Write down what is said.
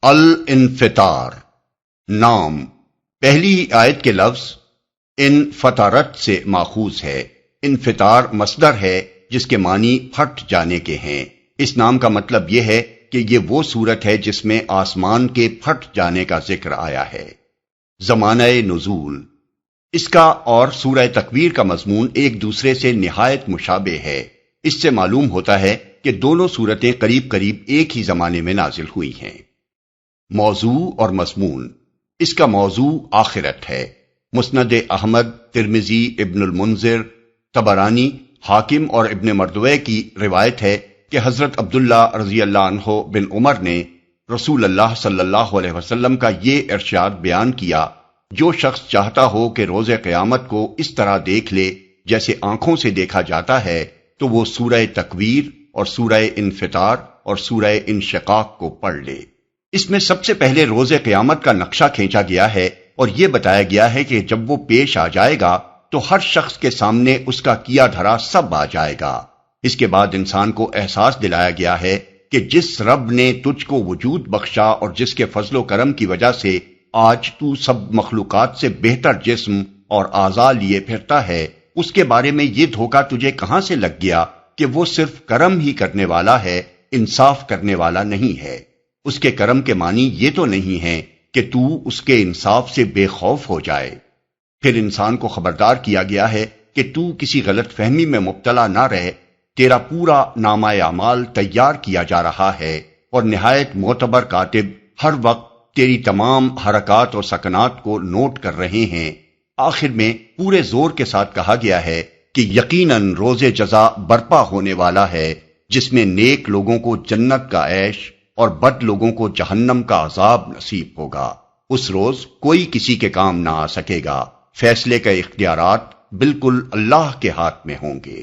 الانفطار نام پہلی ہی آیت کے لفظ انفطرت سے ماخوذ ہے۔ انفطار مصدر ہے جس کے معنی پھٹ جانے کے ہیں۔ اس نام کا مطلب یہ ہے کہ یہ وہ صورت ہے جس میں آسمان کے پھٹ جانے کا ذکر آیا ہے۔ زمانہ نزول اس کا اور سورہ تکویر کا مضمون ایک دوسرے سے نہایت مشابہ ہے۔ اس سے معلوم ہوتا ہے کہ دونوں صورتیں قریب قریب ایک ہی زمانے میں نازل ہوئی ہیں۔ موضوع اور مضمون اس کا موضوع آخرت ہے۔ مسند احمد، ترمذی، ابن المنذر، طبرانی، حاکم اور ابن مردوے کی روایت ہے کہ حضرت عبداللہ رضی اللہ عنہ بن عمر نے رسول اللہ صلی اللہ علیہ وسلم کا یہ ارشاد بیان کیا، جو شخص چاہتا ہو کہ روز قیامت کو اس طرح دیکھ لے جیسے آنکھوں سے دیکھا جاتا ہے تو وہ سورہ تکویر اور سورہ انفطار اور سورہ انشقاق کو پڑھ لے۔ اس میں سب سے پہلے روز قیامت کا نقشہ کھینچا گیا ہے اور یہ بتایا گیا ہے کہ جب وہ پیش آ جائے گا تو ہر شخص کے سامنے اس کا کیا دھرا سب آ جائے گا۔ اس کے بعد انسان کو احساس دلایا گیا ہے کہ جس رب نے تجھ کو وجود بخشا اور جس کے فضل و کرم کی وجہ سے آج تو سب مخلوقات سے بہتر جسم اور اعضاء لیے پھرتا ہے، اس کے بارے میں یہ دھوکہ تجھے کہاں سے لگ گیا کہ وہ صرف کرم ہی کرنے والا ہے، انصاف کرنے والا نہیں ہے۔ اس کے کرم کے معنی یہ تو نہیں ہے کہ تو اس کے انصاف سے بے خوف ہو جائے۔ پھر انسان کو خبردار کیا گیا ہے کہ تو کسی غلط فہمی میں مبتلا نہ رہے، تیرا پورا نامہ اعمال تیار کیا جا رہا ہے اور نہایت معتبر کاتب ہر وقت تیری تمام حرکات اور سکنات کو نوٹ کر رہے ہیں۔ آخر میں پورے زور کے ساتھ کہا گیا ہے کہ یقیناً روز جزا برپا ہونے والا ہے، جس میں نیک لوگوں کو جنت کا عیش اور بد لوگوں کو جہنم کا عذاب نصیب ہوگا۔ اس روز کوئی کسی کے کام نہ آ سکے گا۔ فیصلے کے اختیارات بالکل اللہ کے ہاتھ میں ہوں گے۔